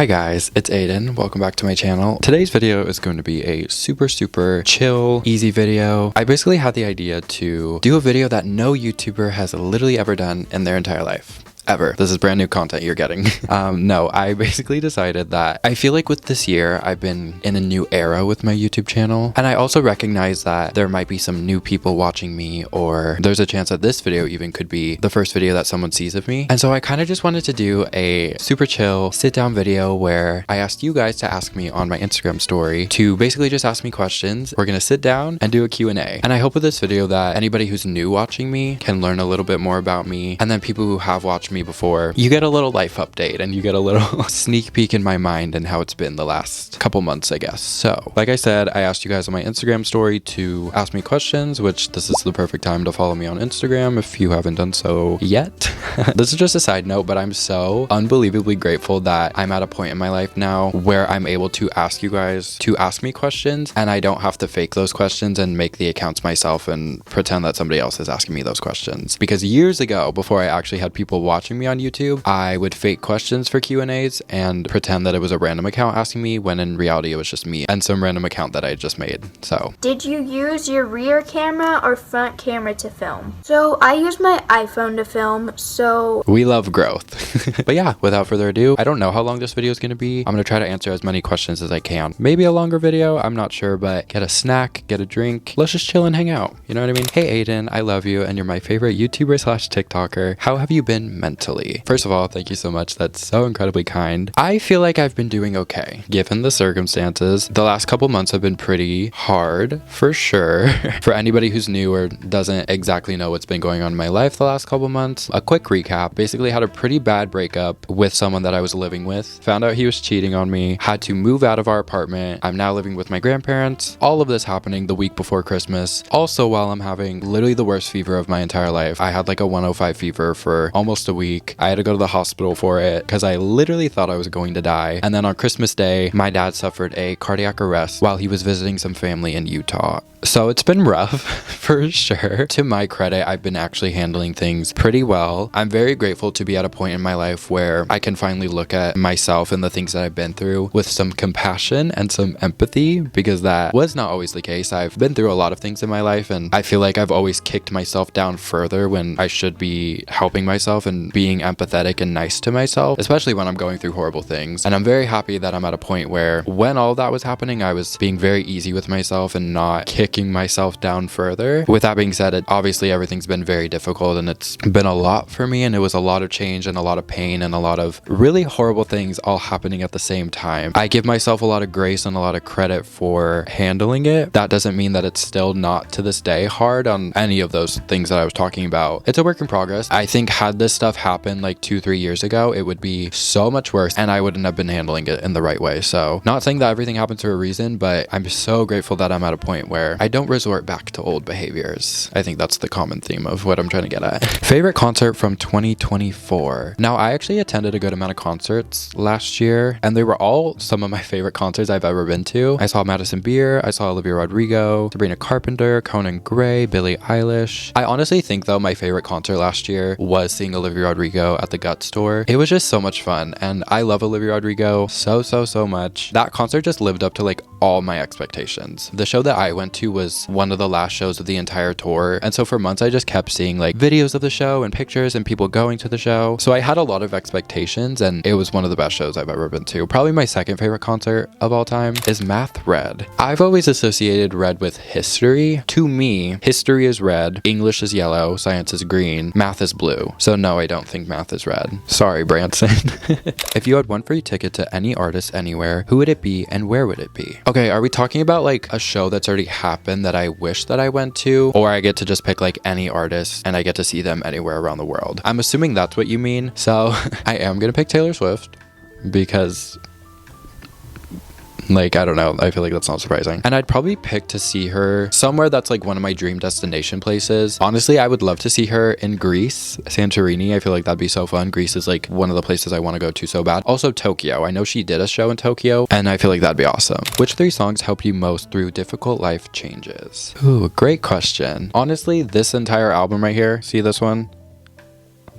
Hi guys, it's Aiden. Welcome back to my channel. Today's video is going to be a super chill, easy video. I basically had the idea to do a video that no YouTuber has literally ever done in their entire life. Ever. This is brand new content you're getting. No, I basically decided that I feel like with this year, I've been in a new era with my YouTube channel. And I also recognize that there might be some new people watching me, or there's a chance that this video even could be the first video that someone sees of me. And so I kind of just wanted to do a super chill sit down video where I asked you guys to ask me on my Instagram story to basically just ask me questions. We're going to sit down and do a Q&A. And I hope with this video that anybody who's new watching me can learn a little bit more about me. And then people who have watched me before, you get a little life update and you get a little sneak peek in my mind and how it's been the last couple months, I guess. So like I said, I asked you guys on my Instagram story to ask me questions, which this is the perfect time to follow me on Instagram if you haven't done so yet. This is just a side note, but I'm so unbelievably grateful that I'm at a point in my life now where I'm able to ask you guys to ask me questions and I don't have to fake those questions and make the accounts myself and pretend that somebody else is asking me those questions. Because years ago, before I actually had people watching me on YouTube, I would fake questions for Q&As and pretend that it was a random account asking me, when in reality it was just me and some random account that I just made. So did you use your rear camera or front camera to film? So I use my iPhone to film, so we love growth. But yeah, without further ado, I don't know how long this video is going to be. I'm going to try to answer as many questions as I can. Maybe a longer video, I'm not sure, but get a snack, get a drink, let's just chill and hang out. You know what I mean? Hey Aiden, I love you and you're my favorite YouTuber / TikToker. How have you been mentally? First of all, thank you so much. That's so incredibly kind. I feel like I've been doing okay given the circumstances. The last couple months have been pretty hard for sure. For anybody who's new or doesn't exactly know what's been going on in my life the last couple months, a quick recap. Basically had a pretty bad breakup with someone that I was living with. Found out he was cheating on me. Had to move out of our apartment. I'm now living with my grandparents. All of this happening the week before Christmas. Also while I'm having literally the worst fever of my entire life. I had like a 105 fever for almost a week. I had to go to the hospital for it because I literally thought I was going to die. And then on Christmas Day, my dad suffered a cardiac arrest while he was visiting some family in Utah. So it's been rough for sure. To my credit, I've been actually handling things pretty well. I'm very grateful to be at a point in my life where I can finally look at myself and the things that I've been through with some compassion and some empathy, because that was not always the case. I've been through a lot of things in my life and I feel like I've always kicked myself down further when I should be helping myself and being empathetic and nice to myself, especially when I'm going through horrible things. And I'm very happy that I'm at a point where when all that was happening, I was being very easy with myself and not kicking myself down further. With that being said, obviously everything's been very difficult and it's been a lot for me, and it was a lot of change and a lot of pain and a lot of really horrible things all happening at the same time. I give myself a lot of grace and a lot of credit for handling it. That doesn't mean that it's still not to this day hard on any of those things that I was talking about. It's a work in progress. I think had this stuff happened like 2-3 years ago, it would be so much worse and I wouldn't have been handling it in the right way. So not saying that everything happens for a reason, but I'm so grateful that I'm at a point where I don't resort back to old behaviors. I think that's the common theme of what I'm trying to get at. Favorite concert from 2024. Now, I actually attended a good amount of concerts last year and they were all some of my favorite concerts I've ever been to. I saw Madison Beer, I saw Olivia Rodrigo, Sabrina Carpenter, Conan Gray, Billie Eilish. I honestly think though my favorite concert last year was seeing Olivia Rodrigo at the Gut Store. It was just so much fun and I love Olivia Rodrigo so much. That concert just lived up to like all my expectations. The show that I went to was one of the last shows of the entire tour, and so for months I just kept seeing like videos of the show and pictures and people going to the show. So I had a lot of expectations and it was one of the best shows I've ever been to. Probably my second favorite concert of all time is Math Red. I've always associated red with history. To me, history is red, English is yellow, science is green, math is blue. So no, I don't think math is red. Sorry, Branson. If you had one free ticket to any artist anywhere, who would it be and where would it be? Okay, are we talking about like a show that's already happened that I wish that I went to, or I get to just pick like any artist and I get to see them anywhere around the world? I'm assuming that's what you mean. So I am gonna pick Taylor Swift because like, I don't know, I feel like that's not surprising. And I'd probably pick to see her somewhere that's like one of my dream destination places. Honestly, I would love to see her in Greece, Santorini. I feel like that'd be so fun. Greece is like one of the places I want to go to so bad. Also Tokyo. I know she did a show in Tokyo and I feel like that'd be awesome. Which 3 songs help you most through difficult life changes? Ooh, great question. Honestly, this entire album right here, see this one?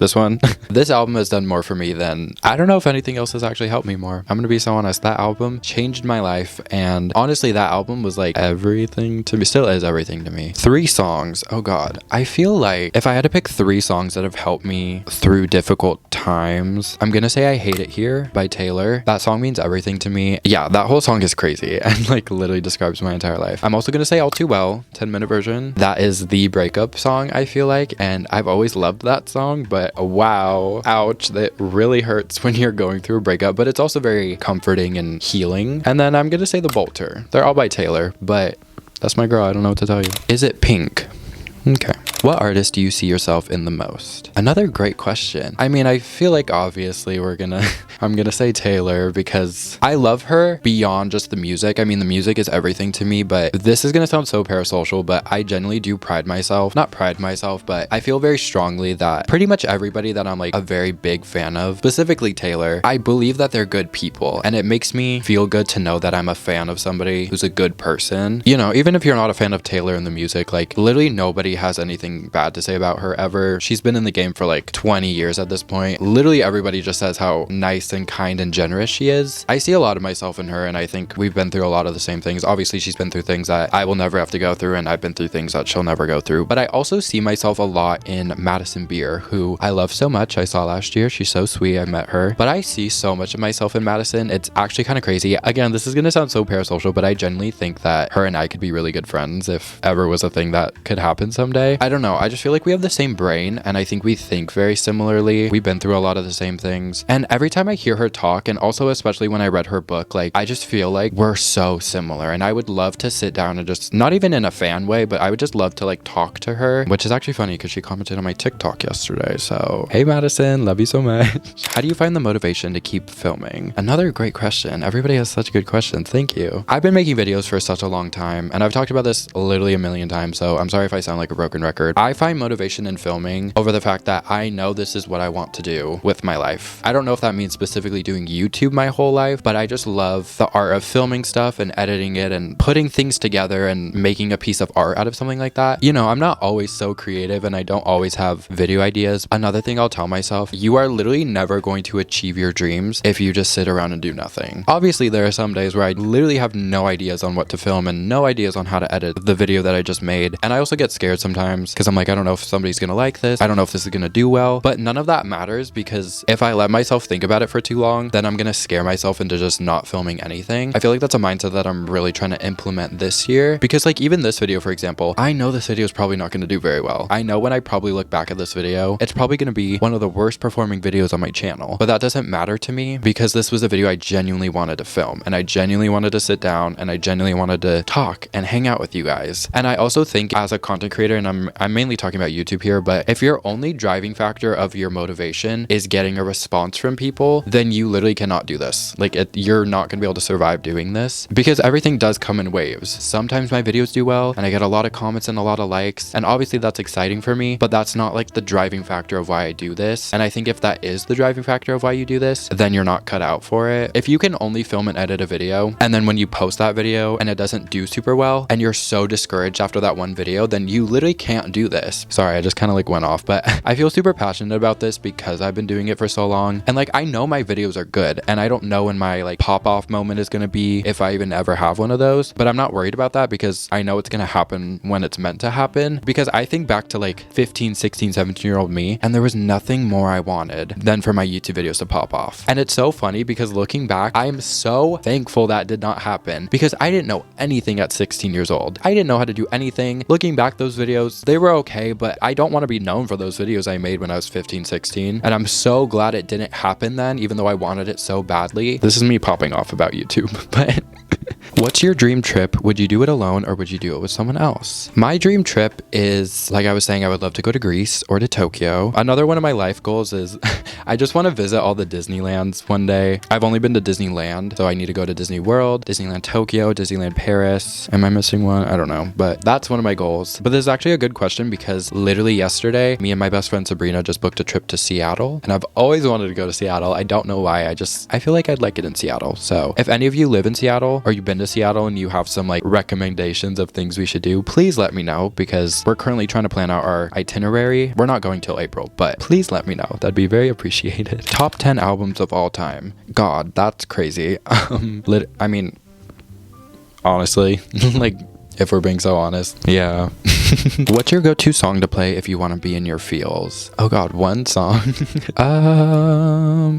This one. This album has done more for me than, I don't know if anything else has actually helped me more. I'm gonna be so honest, that album changed my life, and honestly that album was like everything to me, still is everything to me. 3 songs, oh god. I feel like if I had to pick 3 songs that have helped me through difficult times, I'm gonna say I Hate It Here by Taylor. That song means everything to me. Yeah, that whole song is crazy and like literally describes my entire life. I'm also gonna say All Too Well, 10-minute version. That is the breakup song, I feel like, and I've always loved that song, but wow, ouch, that really hurts when you're going through a breakup, but it's also very comforting and healing. And then I'm gonna say The Bolter. They're all by Taylor, but that's my girl, I don't know what to tell you. Is it Pink? Okay. What artist do you see yourself in the most? Another great question. I mean, I feel like obviously I'm gonna say Taylor because I love her beyond just the music. I mean, the music is everything to me, but this is gonna sound so parasocial, but I genuinely do not pride myself, but I feel very strongly that pretty much everybody that I'm like a very big fan of, specifically Taylor, I believe that they're good people, and it makes me feel good to know that I'm a fan of somebody who's a good person. You know, even if you're not a fan of Taylor and the music, like literally nobody has anything bad to say about her ever. She's been in the game for like 20 years at this point. Literally everybody just says how nice and kind and generous she is. I see a lot of myself in her, and I think we've been through a lot of the same things. Obviously she's been through things that I will never have to go through, and I've been through things that she'll never go through. But I also see myself a lot in Madison Beer, who I love so much. I saw last year. She's so sweet. I met her, but I see so much of myself in Madison. It's actually kind of crazy. Again, this is gonna sound so parasocial, but I genuinely think that her and I could be really good friends if ever was a thing that could happen someday. I don't know. I just feel like we have the same brain, and I think we think very similarly. We've been through a lot of the same things, and every time I hear her talk, and also especially when I read her book, like I just feel like we're so similar, and I would love to sit down and just, not even in a fan way, but I would just love to like talk to her, which is actually funny because she commented on my TikTok yesterday. So hey Madison, love you so much. How do you find the motivation to keep filming? Another great question. Everybody has such good questions. Thank you. I've been making videos for such a long time, and I've talked about this literally a million times, so I'm sorry if I sound like a broken record. I find motivation in filming over the fact that I know this is what I want to do with my life. I don't know if that means specifically doing YouTube my whole life, but I just love the art of filming stuff and editing it and putting things together and making a piece of art out of something like that. You know, I'm not always so creative, and I don't always have video ideas. Another thing I'll tell myself, you are literally never going to achieve your dreams if you just sit around and do nothing. Obviously, there are some days where I literally have no ideas on what to film and no ideas on how to edit the video that I just made, and I also get scared sometimes because I'm like, I don't know if somebody's gonna like this. I don't know if this is gonna do well, but none of that matters, because if I let myself think about it for too long, then I'm gonna scare myself into just not filming anything. I feel like that's a mindset that I'm really trying to implement this year, because like even this video, for example, I know this video is probably not gonna do very well. I know when I probably look back at this video, it's probably gonna be one of the worst performing videos on my channel, but that doesn't matter to me because this was a video I genuinely wanted to film, and I genuinely wanted to sit down, and I genuinely wanted to talk and hang out with you guys. And I also think as a content creator, and I'm mainly talking about YouTube here, but if your only driving factor of your motivation is getting a response from people, then you literally cannot do this. Like you're not gonna be able to survive doing this, because everything does come in waves. Sometimes my videos do well and I get a lot of comments and a lot of likes, and obviously that's exciting for me, but that's not like the driving factor of why I do this. And I think if that is the driving factor of why you do this, then you're not cut out for it. If you can only film and edit a video, and then when you post that video and it doesn't do super well, and you're so discouraged after that one video, then you literally can't do this. Sorry, I just kind of like went off, but I feel super passionate about this because I've been doing it for so long, and like I know my videos are good, and I don't know when my like pop-off moment is gonna be, if I even ever have one of those, but I'm not worried about that because I know it's gonna happen when it's meant to happen. Because I think back to like 15, 16, 17-year-old me, and there was nothing more I wanted than for my YouTube videos to pop off. And it's so funny because looking back, I am so thankful that did not happen, because I didn't know anything at 16 years old. I didn't know how to do anything. Looking back, those videos, they were okay, but I don't want to be known for those videos I made when I was 15, 16. And I'm so glad it didn't happen then, even though I wanted it so badly. This is me popping off about YouTube, but what's your dream trip? Would you do it alone or would you do it with someone else? My dream trip is, like I was saying, I would love to go to Greece or to Tokyo. Another one of my life goals is I just want to visit all the Disneylands one day. I've only been to Disneyland, so I need to go to Disney World, Disneyland Tokyo, Disneyland Paris. Am I missing one? I don't know, but that's one of my goals. But this is actually a good question because literally yesterday, me and my best friend Sabrina just booked a trip to Seattle, and I've always wanted to go to Seattle. I don't know why. I feel like I'd like it in Seattle. So if any of you live in Seattle or you've been been to Seattle and you have some like recommendations of things we should do, please let me know, because we're currently trying to plan out our itinerary. We're not going till April, but please let me know. That'd be very appreciated. Top 10 albums of all time. God, that's crazy. I mean, honestly, like, if we're being so honest, yeah. What's your go-to song to play if you want to be in your feels? Oh god, one song.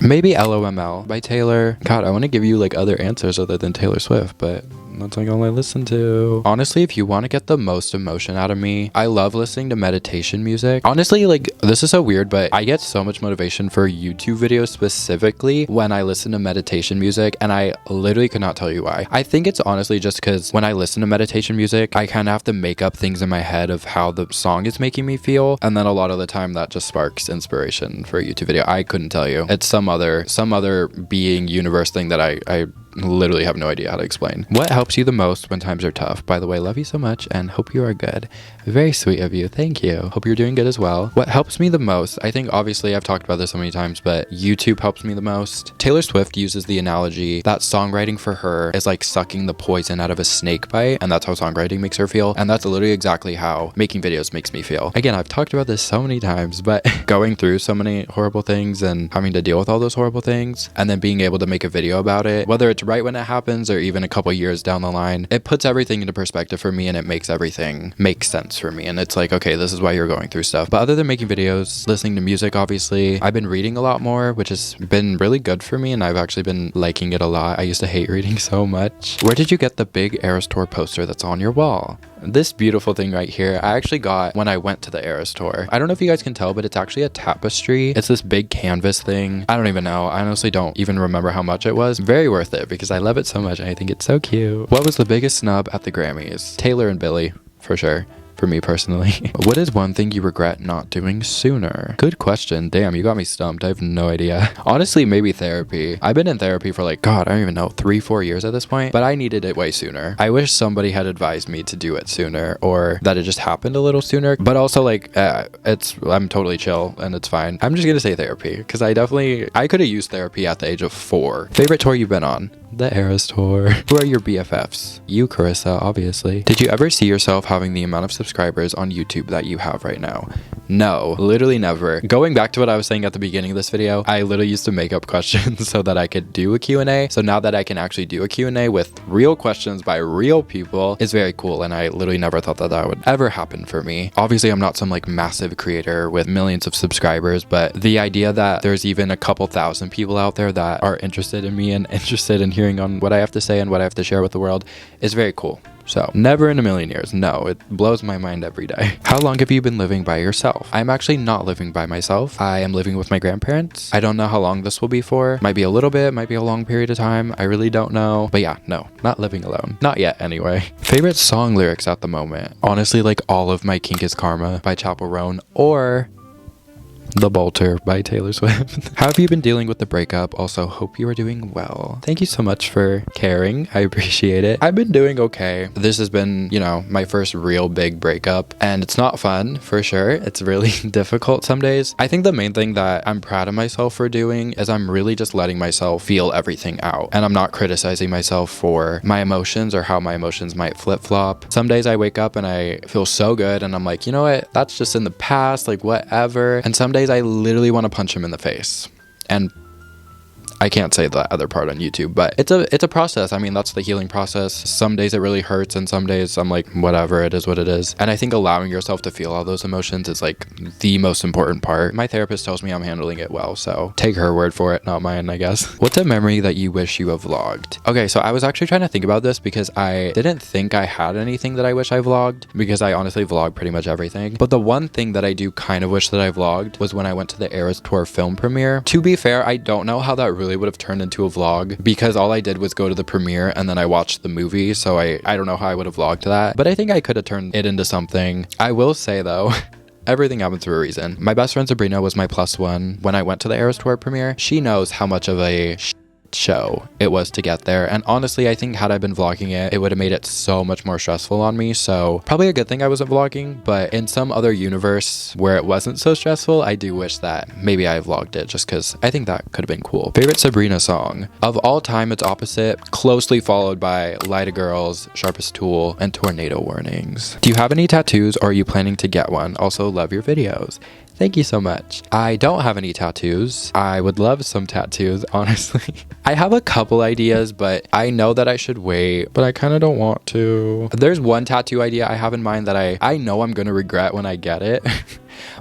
Maybe LOML by Taylor. God, I want to give you like other answers other than Taylor Swift, but that's like all I listen to. Honestly, if you want to get the most emotion out of me, I love listening to meditation music. Honestly, like, this is so weird, but I get so much motivation for YouTube videos specifically when I listen to meditation music, and I literally could not tell you why. I think it's honestly just because when I listen to meditation music, I kind of have to make up things in my head of how the song is making me feel, and then a lot of the time that just sparks inspiration for a YouTube video. I couldn't tell you. It's some other being, universe thing that I literally have no idea how to explain. What helps you the most when times are tough? By the way, love you so much and hope you are good. Very sweet of you. Thank you. Hope you're doing good as well. What helps me the most? I think obviously I've talked about this so many times, but YouTube helps me the most. Taylor Swift uses the analogy that songwriting for her is like sucking the poison out of a snake bite, and that's how songwriting makes her feel. And that's literally exactly how making videos makes me feel. Again, I've talked about this so many times, but going through so many horrible things and having to deal with all those horrible things and then being able to make a video about it, whether it's right when it happens or even a couple years down the line, it puts everything into perspective for me, and it makes everything make sense for me. And it's like, okay, this is why you're going through stuff. But other than making videos, listening to music, obviously, I've been reading a lot more, which has been really good for me, and I've actually been liking it a lot. I used to hate reading so much. Where did you get the big Eras Tour poster that's on your wall? This beautiful thing right here, I actually got when I went to the Eras Tour. I don't know if you guys can tell, but it's actually a tapestry. It's this big canvas thing. I don't even know. I honestly don't even remember how much it was. Very worth it because I love it so much and I think it's so cute. What was the biggest snub at the Grammys? Taylor and Billy, for sure. For me personally. What is one thing you regret not doing sooner? Good question. Damn, you got me stumped. I have no idea. Honestly, maybe therapy. I've been in therapy for like, God, I don't even know, 3-4 years at this point, but I needed it way sooner. I wish somebody had advised me to do it sooner, or that it just happened a little sooner. But also like, I'm totally chill and it's fine. I'm just gonna say therapy because I could have used therapy at the age of 4. Favorite tour you've been on? The Eras Tour. Who are your BFFs? You, Carissa, obviously. Did you ever see yourself having the amount of subscribers on YouTube that you have right now? No, literally never. Going back to what I was saying at the beginning of this video, I literally used to make up questions so that I could do a Q&A. So now that I can actually do a Q&A with real questions by real people is very cool, and I literally never thought that that would ever happen for me. Obviously, I'm not some like massive creator with millions of subscribers, but the idea that there's even a couple thousand people out there that are interested in me and interested in hearing on what I have to say and what I have to share with the world is very cool. So never in a million years. No, it blows my mind every day. How long have you been living by yourself? I'm actually not living by myself. I am living with my grandparents. I don't know how long this will be for. Might be a little bit, might be a long period of time. I really don't know. But yeah, no, not living alone. Not yet anyway. Favorite song lyrics at the moment? Honestly, like all of my Kink is Karma by Chappell Roan or The Bolter by Taylor Swift. How have you been dealing with the breakup? Also, hope you are doing well. Thank you so much for caring. I appreciate it. I've been doing okay. This has been, my first real big breakup, and it's not fun for sure. It's really difficult some days. I think the main thing that I'm proud of myself for doing is I'm really just letting myself feel everything out, and I'm not criticizing myself for my emotions or how my emotions might flip-flop. Some days I wake up and I feel so good and I'm like, you know what? That's just in the past, like whatever. And some days I literally want to punch him in the face. And I can't say the other part on YouTube, but it's a process. I mean, that's the healing process. Some days it really hurts and some days I'm like, whatever, it is what it is. And I think allowing yourself to feel all those emotions is like the most important part. My therapist tells me I'm handling it well, so take her word for it, not mine, I guess. What's a memory that you wish you have vlogged? Okay, so I was actually trying to think about this because I didn't think I had anything that I wish I vlogged, because I honestly vlog pretty much everything. But the one thing that I do kind of wish that I vlogged was when I went to the Eras Tour film premiere. To be fair, I don't know how that really would have turned into a vlog because all I did was go to the premiere and then I watched the movie, so I don't know how I would have vlogged that, but I think I could have turned it into something. I will say though, everything happens for a reason. My best friend Sabrina was my +1 when I went to the Eras Tour premiere. She knows how much of a show it was to get there. And honestly, I think had I been vlogging it, it would have made it so much more stressful on me. So probably a good thing I wasn't vlogging, but in some other universe where it wasn't so stressful, I do wish that maybe I vlogged it, just because I think that could have been cool. Favorite Sabrina song? Of all time, it's Opposite, closely followed by Light of Girls, Sharpest Tool, and Tornado Warnings. Do you have any tattoos, or are you planning to get one? Also, love your videos. Thank you so much. I don't have any tattoos. I would love some tattoos, honestly. I have a couple ideas, but I know that I should wait, but I kind of don't want to. There's one tattoo idea I have in mind that I know I'm gonna regret when I get it.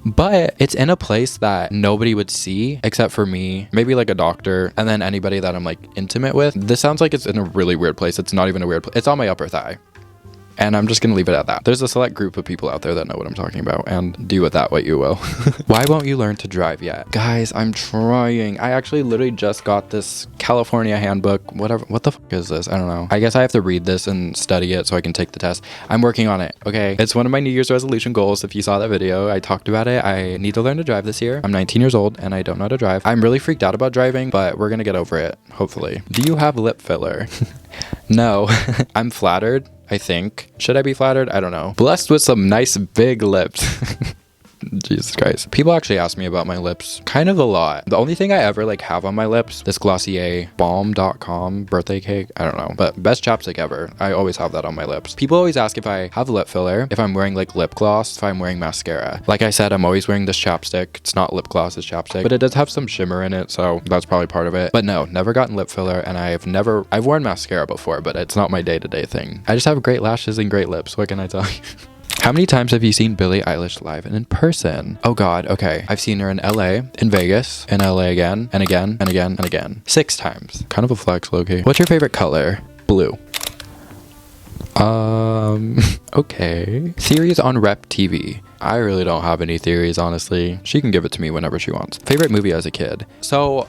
But it's in a place that nobody would see except for me, maybe like a doctor, and then anybody that I'm like intimate with. This sounds like it's in a really weird place. It's not even a weird place. It's on my upper thigh. And I'm just gonna leave it at that. There's a select group of people out there that know what I'm talking about, and do with that what you will. Why won't you learn to drive yet? Guys, I'm trying. I actually literally just got this California handbook, whatever. What the fuck is this? I don't know. I guess I have to read this and study it so I can take the test. I'm working on it, okay? It's one of my New Year's resolution goals. If you saw that video, I talked about it. I need to learn to drive this year. I'm 19 years old and I don't know how to drive. I'm really freaked out about driving, but we're gonna get over it, hopefully. Do you have lip filler? No. I'm flattered, I think. Should I be flattered? I don't know. Blessed with some nice big lips. Jesus Christ. People actually ask me about my lips kind of a lot. The only thing I ever like have on my lips, this Glossier balm.com birthday cake. I don't know, but best chapstick ever. I always have that on my lips. People always ask if I have lip filler, if I'm wearing like lip gloss, if I'm wearing mascara. Like I said, I'm always wearing this chapstick. It's not lip gloss, it's chapstick, but it does have some shimmer in it, so that's probably part of it. But no, never gotten lip filler, and I've worn mascara before, but it's not my day-to-day thing. I just have great lashes and great lips. What can I tell you? How many times have you seen Billie Eilish live and in person? Oh God, okay. I've seen her in LA, in Vegas, in LA again, and again, and again, and again. 6 times. Kind of a flex, low-key. What's your favorite color? Blue. Okay. Theories on Rep TV. I really don't have any theories, honestly. She can give it to me whenever she wants. Favorite movie as a kid? So,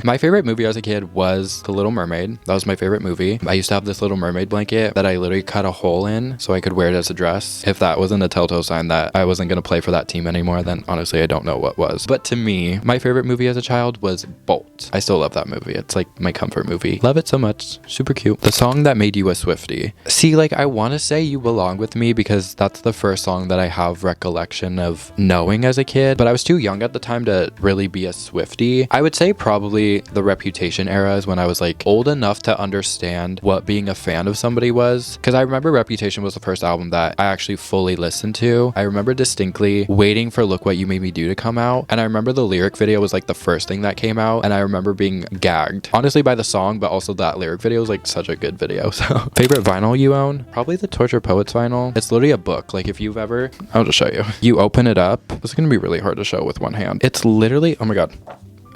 my favorite movie as a kid was The Little Mermaid. That was my favorite movie. I used to have this Little Mermaid blanket that I literally cut a hole in so I could wear it as a dress. If that wasn't a telltale sign that I wasn't going to play for that team anymore, then honestly, I don't know what was. But to me, my favorite movie as a child was Bolt. I still love that movie. It's like my comfort movie. Love it so much. Super cute. The song that made you a Swiftie. See, like I want to say You Belong With Me because that's the first song that I have recollection of knowing as a kid, but I was too young at the time to really be a Swiftie. I would say probably the Reputation era is when I was like old enough to understand what being a fan of somebody was, because I remember Reputation was the first album that I actually fully listened to. I remember distinctly waiting for Look What You Made Me Do to come out, and I remember the lyric video was like the first thing that came out, and I remember being gagged honestly by the song, but also that lyric video was like such a good video. So favorite vinyl you own? Probably the Torture Poets vinyl. It's literally a book. Like if you've ever, I'll just show you. You open it up. This is gonna be really hard to show with one hand. It's literally, oh my God.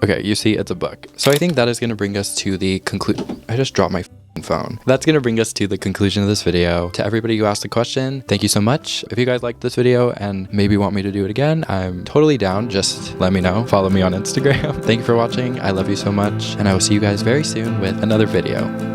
Okay, you see, it's a book. So I think that is going to bring us to the conclusion. I just dropped my phone. That's going to bring us to the conclusion of this video. To everybody who asked a question, thank you so much. If you guys liked this video and maybe want me to do it again, I'm totally down. Just let me know. Follow me on Instagram. Thank you for watching. I love you so much. And I will see you guys very soon with another video.